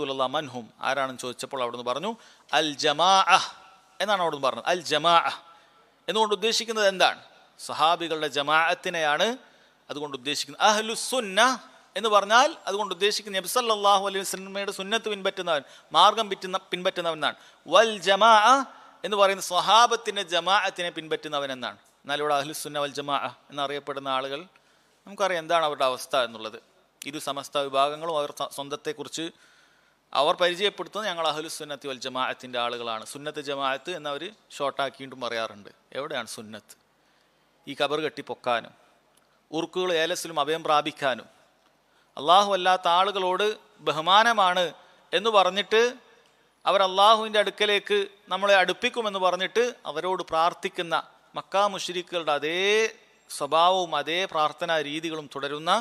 റസൂലല്ലാഹ് മൻഹും, ആരാണെന്ന് ചോദിച്ചപ്പോൾ അവിടുന്ന് പറഞ്ഞു അൽ ജമാഅഹ് എന്നാണ് അവിടുന്ന് പറഞ്ഞത്. അൽ ജമാഅഹ് എന്നുകൊണ്ട് ഉദ്ദേശിക്കുന്നത് എന്താണ്? സഹാബികളുടെ ജമാഅത്തിനെയാണ് അതുകൊണ്ട് ഉദ്ദേശിക്കുന്നത്. അഹ്ലുസുന്ന എന്ന് പറഞ്ഞാൽ അതുകൊണ്ട് ഉദ്ദേശിക്കുന്നത് നബി സല്ലല്ലാഹു അലൈഹി വസല്ലമയുടെ സുന്നത്ത് പിൻപറ്റുന്നവൻ, മാർഗം പിൻപറ്റുന്നവൻ എന്നാണ്. വൽ ജമാഅ എന്ന് പറയുന്ന സ്വഹാബത്തിൻ്റെ ജമാഅത്തിനെ പിൻപറ്റുന്നവൻ എന്നാണ്. എന്നാൽ ഇവിടെ അഹ്ലുസുന്ന വൽ ജമാഅ എന്നറിയപ്പെടുന്ന ആളുകൾ നമുക്കറിയാം എന്താണ് അവരുടെ അവസ്ഥ എന്നുള്ളത്. ഇരു സമസ്ത വിഭാഗങ്ങളും അവർ സ്വന്തത്തെക്കുറിച്ച് അവർ പരിചയപ്പെടുത്തുന്നത് ഞങ്ങൾ അഹ്ലുസുന്നത്തി വൽ ജമാഅത്തിൻ്റെ ആളുകളാണ്. സുന്നത്ത് ജമാഅത്ത് എന്നവർ ഷോർട്ടാക്കിയിട്ടും പറയാറുണ്ട്. എവിടെയാണ് സുന്നത്ത്? ഈ കബർ കെട്ടി പൊക്കാനും ഉറുക്കുകൾ ഏലസിലും അഭയം പ്രാപിക്കാനും അള്ളാഹു അല്ലാത്ത ആളുകളോട് ബഹുമാനമാണ് എന്ന് പറഞ്ഞിട്ട് അവർ അള്ളാഹുവിൻ്റെ അടുക്കലേക്ക് നമ്മളെ അടുപ്പിക്കുമെന്ന് പറഞ്ഞിട്ട് അവരോട് പ്രാർത്ഥിക്കുന്ന മക്കാ മുശ്രിക്കുകളുടെ അതേ സ്വഭാവവും അതേ പ്രാർത്ഥനാ രീതികളും തുടരുന്ന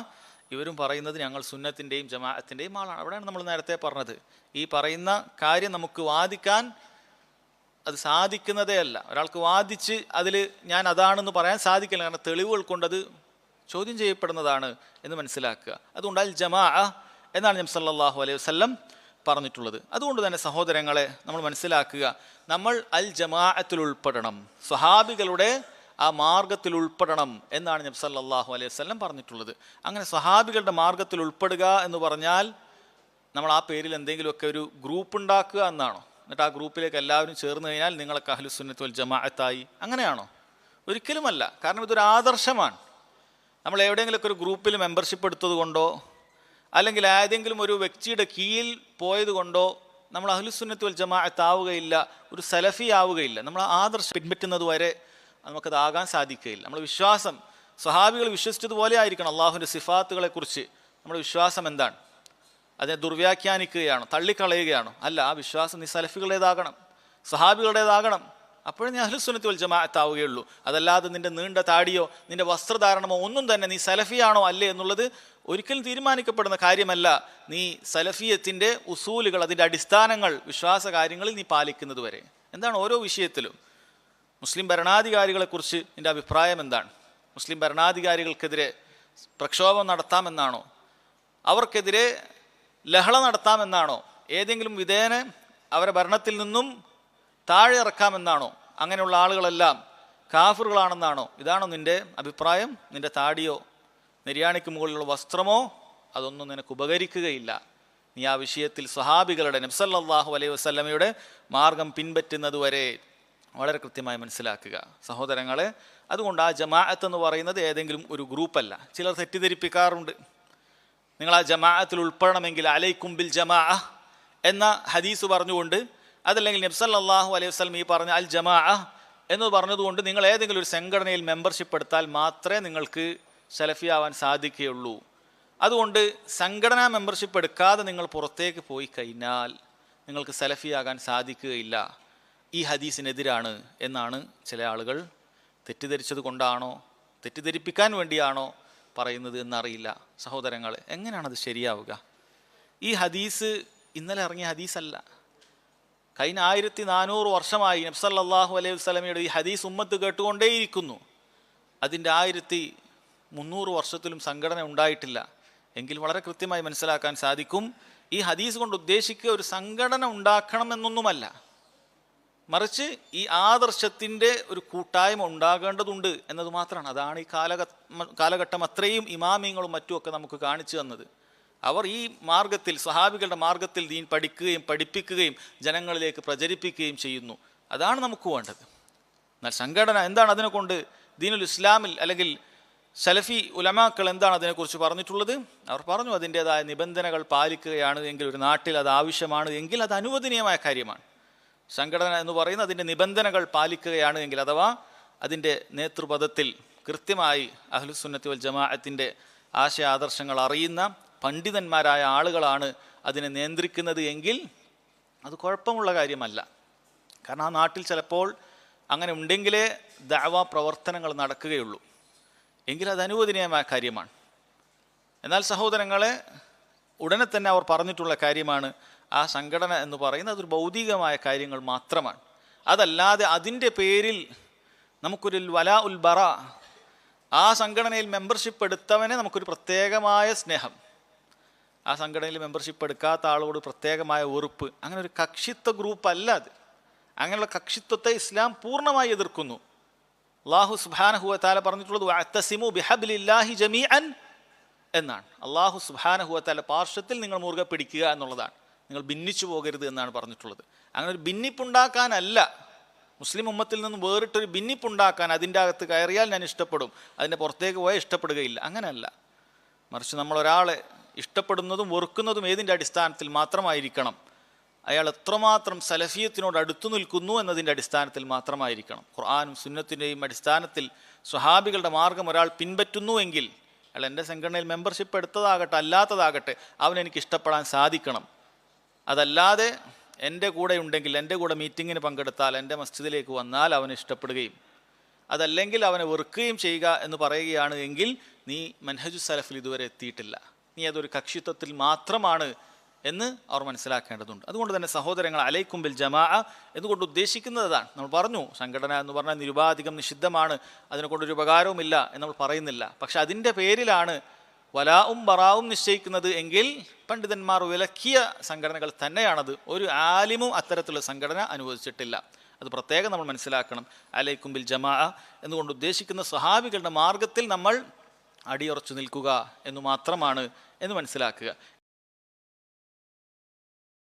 ഇവരും പറയുന്നത് ഞങ്ങൾ സുന്നത്തിൻ്റെയും ജമാഅത്തിൻ്റെയും ആളാണ്. അവിടെയാണ് നമ്മൾ നേരത്തെ പറഞ്ഞത്, ഈ പറയുന്ന കാര്യം നമുക്ക് വാദിക്കാൻ അത് സാധിക്കുന്നതേ അല്ല. ഒരാൾക്ക് വാദിച്ച് അതിൽ ഞാൻ അതാണെന്ന് പറയാൻ സാധിക്കില്ല, കാരണം തെളിവുകൾ കൊണ്ടത് ചോദ്യം ചെയ്യപ്പെടുന്നതാണ് എന്ന് മനസ്സിലാക്കുക. അതുകൊണ്ട് അൽ ജമാഅ എന്നാണ് നബി സല്ലല്ലാഹു അലൈഹി വസല്ലം പറഞ്ഞിട്ടുള്ളത്. അതുകൊണ്ട് തന്നെ സഹോദരങ്ങളെ നമ്മൾ മനസ്സിലാക്കുക, നമ്മൾ അൽ ജമാഅത്തിൽ ഉൾപ്പെടണം, സ്വഹാബികളുടെ ആ മാർഗത്തിൽ ഉൾപ്പെടണം എന്നാണ് നബി സല്ലല്ലാഹു അലൈഹി വസല്ലം പറഞ്ഞിട്ടുള്ളത്. അങ്ങനെ സ്വഹാബികളുടെ മാർഗത്തിൽ ഉൾപ്പെടുക എന്ന് പറഞ്ഞാൽ നമ്മൾ ആ പേരിൽ എന്തെങ്കിലുമൊക്കെ ഒരു ഗ്രൂപ്പ് ഉണ്ടാക്കുക എന്നാണോ? എന്നിട്ട് ആ ഗ്രൂപ്പിലേക്ക് എല്ലാവരും ചേർന്ന് കഴിഞ്ഞാൽ നിങ്ങളൊക്കെ അഹ്ലുസുന്നത്ത് വൽ ജമാഅത്തായി, അങ്ങനെയാണോ? ഒരിക്കലുമല്ല. കാരണം ഇതൊരു ആദർശമാണ്. നമ്മൾ എവിടെയെങ്കിലുമൊക്കെ ഒരു ഗ്രൂപ്പിൽ മെമ്പർഷിപ്പ് എടുത്തത് കൊണ്ടോ അല്ലെങ്കിൽ ഏതെങ്കിലും ഒരു വ്യക്തിയുടെ കീഴിൽ പോയത് കൊണ്ടോ നമ്മൾ അഹ്ലുസുന്നത്ത് വൽ ജമാഅത്ത് ആവുകയില്ല, ഒരു സലഫി ആവുകയില്ല. നമ്മൾ ആദർശം പിൻപറ്റുന്നത് വരെ നമുക്കതാകാൻ സാധിക്കുകയില്ല. നമ്മുടെ വിശ്വാസം സ്വഹാബികൾ വിശ്വസിച്ചതുപോലെ ആയിരിക്കണം. അള്ളാഹുവിൻ്റെ സിഫാത്തുകളെക്കുറിച്ച് നമ്മുടെ വിശ്വാസം എന്താണ്? അതിനെ ദുർവ്യാഖ്യാനിക്കുകയാണോ, തള്ളിക്കളയുകയാണോ? അല്ല, ആ വിശ്വാസം നീ സലഫികളുടേതാകണം, സ്വഹാബികളുടേതാകണം. അപ്പോഴേ നീ അഹ്ലുസുന്നത്ത് വൽ ജമാഅത്ത് ആവുകയുള്ളൂ. അതല്ലാതെ നിന്റെ നീണ്ട താടിയോ നിന്റെ വസ്ത്രധാരണമോ ഒന്നും തന്നെ നീ സലഫിയാണോ അല്ലേ എന്നുള്ളത് ഒരിക്കലും തീരുമാനിക്കപ്പെടുന്ന കാര്യമല്ല. നീ സലഫിയത്തിൻ്റെ ഉസൂലുകൾ, അതിൻ്റെ അടിസ്ഥാനങ്ങൾ, വിശ്വാസ കാര്യങ്ങളിൽ നീ പാലിക്കുന്നത് വരെ. എന്താണ് ഓരോ വിഷയത്തിലും മുസ്ലിം ഭരണാധികാരികളെക്കുറിച്ച് നിൻ്റെ അഭിപ്രായം എന്താണ്? മുസ്ലിം ഭരണാധികാരികൾക്കെതിരെ പ്രക്ഷോഭം നടത്താമെന്നാണോ? അവർക്കെതിരെ ലഹള നടത്താമെന്നാണോ? ഏതെങ്കിലും വിധേന അവരെ ഭരണത്തിൽ നിന്നും താഴെ ഇറക്കാമെന്നാണോ? അങ്ങനെയുള്ള ആളുകളെല്ലാം കാഫിറുകളാണെന്നാണോ? ഇതാണോ നിൻ്റെ അഭിപ്രായം? നിൻ്റെ താടിയോ നെര്യാണിക്ക് മുകളിലുള്ള വസ്ത്രമോ അതൊന്നും നിനക്ക് ഉപകരിക്കുകയില്ല. നീ ആ വിഷയത്തിൽ സ്വഹാബികളുടെ നബി സല്ലല്ലാഹു അലൈഹി വസല്ലമയുടെ മാർഗം പിൻപറ്റുന്നത് വരെ വളരെ കൃത്യമായി മനസ്സിലാക്കുക സഹോദരങ്ങളെ. അതുകൊണ്ട് ആ ജമാഅത്ത് എന്ന് പറയുന്നത് ഏതെങ്കിലും ഒരു ഗ്രൂപ്പല്ല. ചിലർ തെറ്റിദ്ധരിപ്പിക്കാറുണ്ട്, നിങ്ങൾ ആ ജമാഅത്തിൽ ഉൾപ്പെടണമെങ്കിൽ അലൈക്കും ബിൽ ജമാഅ എന്ന ഹദീസ് പറഞ്ഞുകൊണ്ട്, അതല്ലെങ്കിൽ നബി സല്ലല്ലാഹു അലൈഹി വസല്ലം ഈ പറഞ്ഞ അൽ ജമാഅ എന്ന് പറഞ്ഞതുകൊണ്ട് നിങ്ങൾ ഏതെങ്കിലും ഒരു സംഘടനയിൽ മെമ്പർഷിപ്പ് എടുത്താൽ മാത്രമേ നിങ്ങൾക്ക് സലഫിയാവാൻ സാധിക്കുകയുള്ളൂ. അതുകൊണ്ട് സംഘടനാ മെമ്പർഷിപ്പ് എടുക്കാതെ നിങ്ങൾ പുറത്തേക്ക് പോയി കഴിഞ്ഞാൽ നിങ്ങൾക്ക് സലഫിയാകാൻ സാധിക്കുകയില്ല. ഈ ഹദീസിനെതിരാണ് എന്നാണ് ചില ആളുകൾ തെറ്റിദ്ധരിച്ചത് കൊണ്ടാണോ തെറ്റിദ്ധരിപ്പിക്കാൻ വേണ്ടിയാണോ പറയുന്നത് എന്നറിയില്ല. സഹോദരങ്ങളെ, എങ്ങനെയാണത് ശരിയാവുക? ഈ ഹദീസ് ഇന്നലെ ഇറങ്ങിയ ഹദീസല്ല. കഴിഞ്ഞ 1400 വർഷമായി നബി സല്ലല്ലാഹു അലൈഹി വസല്ലമയുടെ ഈ ഹദീസ് ഉമ്മത്ത് കേട്ടുകൊണ്ടേയിരിക്കുന്നു. അതിൻ്റെ 1300 വർഷത്തിലും സംഘടന ഉണ്ടായിട്ടില്ല. എങ്കിൽ വളരെ കൃത്യമായി മനസ്സിലാക്കാൻ സാധിക്കും, ഈ ഹദീസ് കൊണ്ട് ഉദ്ദേശിക്കുക ഒരു സംഘടന ഉണ്ടാക്കണമെന്നൊന്നുമല്ല, മറിച്ച് ഈ ആദർശത്തിൻ്റെ ഒരു കൂട്ടായ്മ ഉണ്ടാകേണ്ടതുണ്ട് എന്നത് മാത്രമാണ്. അതാണ് ഈ കാലഘട്ടം അത്രയും ഇമാമിങ്ങളും മറ്റുമൊക്കെ നമുക്ക് കാണിച്ചു തന്നത്. അവർ ഈ മാർഗത്തിൽ, സ്വഹാബികളുടെ മാർഗത്തിൽ ദീൻ പഠിക്കുകയും പഠിപ്പിക്കുകയും ജനങ്ങളിലേക്ക് പ്രചരിപ്പിക്കുകയും ചെയ്യുന്നു. അതാണ് നമുക്ക് വേണ്ടത്. എന്നാൽ സംഘടന എന്താണ് അതിനെക്കൊണ്ട് ദീനുൽ ഇസ്ലാമിൽ അല്ലെങ്കിൽ സലഫി ഉലമാക്കൾ എന്താണ് അതിനെക്കുറിച്ച് പറഞ്ഞിട്ടുള്ളത്? അവർ പറഞ്ഞു, അതിൻ്റേതായ നിബന്ധനകൾ പാലിക്കുകയാണ് എങ്കിൽ, ഒരു നാട്ടിൽ അത് ആവശ്യമാണ് എങ്കിൽ അത് അനുവദനീയമായ കാര്യമാണ്. സംഘടന എന്ന് പറയുന്നത് അതിൻ്റെ നിബന്ധനകൾ പാലിക്കുകയാണ് എങ്കിൽ, അഥവാ അതിൻ്റെ നേതൃപദത്തിൽ കൃത്യമായി അഹ്ലുസുന്നത്തി വൽ ജമാഅത്തിൻ്റെ ആശയ ആദർശങ്ങൾ അറിയുന്ന പണ്ഡിതന്മാരായ ആളുകളാണ് അതിനെ നിയന്ത്രിക്കുന്നത് എങ്കിൽ അത് കുഴപ്പമുള്ള കാര്യമല്ല. കാരണം ആ നാട്ടിൽ ചിലപ്പോൾ അങ്ങനെ ഉണ്ടെങ്കിലേ ദഅവ പ്രവർത്തനങ്ങൾ നടക്കുകയുള്ളൂ. എങ്കിൽ അത് അനുവദനീയമായ കാര്യമാണ്. എന്നാൽ സഹോദരങ്ങളെ, ഉടനെ തന്നെ അവർ പറഞ്ഞിട്ടുള്ള കാര്യമാണ്, ആ സംഘടന എന്ന് പറയുന്നത് അതൊരു ഭൗതികമായ കാര്യങ്ങൾ മാത്രമാണ്. അതല്ലാതെ അതിൻ്റെ പേരിൽ നമുക്കൊരു വലാ ഉൽ ബറ, ആ സംഘടനയിൽ മെമ്പർഷിപ്പ് എടുത്തവനെ നമുക്കൊരു പ്രത്യേകമായ സ്നേഹം, ആ സംഘടനയിൽ മെമ്പർഷിപ്പ് എടുക്കാത്ത ആളോട് പ്രത്യേകമായ വെറുപ്പ്, അങ്ങനെ ഒരു കക്ഷിത്വ ഗ്രൂപ്പ് അല്ല അത്. അങ്ങനെയുള്ള കക്ഷിത്വത്തെ ഇസ്ലാം പൂർണ്ണമായി എതിർക്കുന്നു. അല്ലാഹു സുബ്ഹാനഹു വ തആല പറഞ്ഞിട്ടുള്ളത് വഅതസിമു ബിഹബ്ലില്ലാഹി ജമീഅൻ എന്നാണ്. അല്ലാഹു സുബ്ഹാനഹു വ തആല പാർശ്വത്തിൽ നിങ്ങൾ മുറുകെ പിടിക്കുക എന്നുള്ളതാണ്. നിങ്ങൾ ഭിന്നിച്ചു പോകരുത് എന്നാണ് പറഞ്ഞിട്ടുള്ളത്. അങ്ങനെ ഒരു ഭിന്നിപ്പുണ്ടാക്കാനല്ല, മുസ്ലിം ഉമ്മത്തിൽ നിന്ന് വേറിട്ടൊരു ഭിന്നിപ്പുണ്ടാക്കാൻ, അതിൻ്റെ അകത്ത് കയറിയാൽ ഞാൻ ഇഷ്ടപ്പെടും, അതിൻ്റെ പുറത്തേക്ക് പോയാൽ ഇഷ്ടപ്പെടുകയില്ല, അങ്ങനെയല്ല. മറിച്ച് നമ്മളൊരാളെ ഇഷ്ടപ്പെടുന്നതും വെറുക്കുന്നതും ഏതിൻ്റെ അടിസ്ഥാനത്തിൽ മാത്രമായിരിക്കണം? അയാൾ എത്രമാത്രം സലഫിയത്തിനോട് അടുത്തു നിൽക്കുന്നു എന്നതിൻ്റെ അടിസ്ഥാനത്തിൽ മാത്രമായിരിക്കണം. ഖുർആനും സുന്നത്തിൻ്റെയും അടിസ്ഥാനത്തിൽ സ്വഹാബികളുടെ മാർഗം ഒരാൾ പിൻപറ്റുന്നുവെങ്കിൽ അയാൾ എൻ്റെ സംഘടനയിൽ മെമ്പർഷിപ്പ് എടുത്തതാകട്ടെ അല്ലാത്തതാകട്ടെ അവനെനിക്ക് ഇഷ്ടപ്പെടാൻ സാധിക്കണം. അതല്ലാതെ എൻ്റെ കൂടെ ഉണ്ടെങ്കിൽ, എൻ്റെ കൂടെ മീറ്റിങ്ങിന് പങ്കെടുത്താൽ, എൻ്റെ മസ്ജിദിലേക്ക് വന്നാൽ അവനെ ഇഷ്ടപ്പെടുകയും അതല്ലെങ്കിൽ അവനെ വെറുക്കുകയും ചെയ്യുക എന്ന് പറയുകയാണ് എങ്കിൽ നീ മൻഹജു സലഫിൽ ഇതുവരെ എത്തിയിട്ടില്ല, നീ അതൊരു കക്ഷിത്വത്തിൽ മാത്രമാണ് എന്ന് അവർ മനസ്സിലാക്കേണ്ടതുണ്ട്. അതുകൊണ്ട് തന്നെ സഹോദരങ്ങൾ, അലൈക്കും ബിൽ ജമാഅ എന്നുകൊണ്ട് ഉദ്ദേശിക്കുന്നതാണ്. നമ്മൾ പറഞ്ഞു സംഘടന എന്ന് പറഞ്ഞാൽ നിരുപാധികം നിഷിദ്ധമാണ്, അതിനെക്കൊണ്ടൊരു ഉപകാരവുമില്ല എന്ന് നമ്മൾ പറയുന്നില്ല. പക്ഷെ അതിൻ്റെ പേരിലാണ് വലാവും ബറാവും നിശ്ചയിക്കുന്നത് എങ്കിൽ പണ്ഡിതന്മാർ വിലക്കിയ സംഘടനകൾ തന്നെയാണത്. ഒരു ആലിമും അത്തരത്തിലുള്ള സംഘടന അനുവദിച്ചിട്ടില്ല. അത് പ്രത്യേകം നമ്മൾ മനസ്സിലാക്കണം. അലൈക്കും ബിൽ ജമാഅ എന്നുകൊണ്ട് ഉദ്ദേശിക്കുന്ന സ്വഹാബികളുടെ മാർഗത്തിൽ നമ്മൾ അടിയുറച്ചു നിൽക്കുക എന്ന് മാത്രമാണ് എന്ന് മനസ്സിലാക്കുക.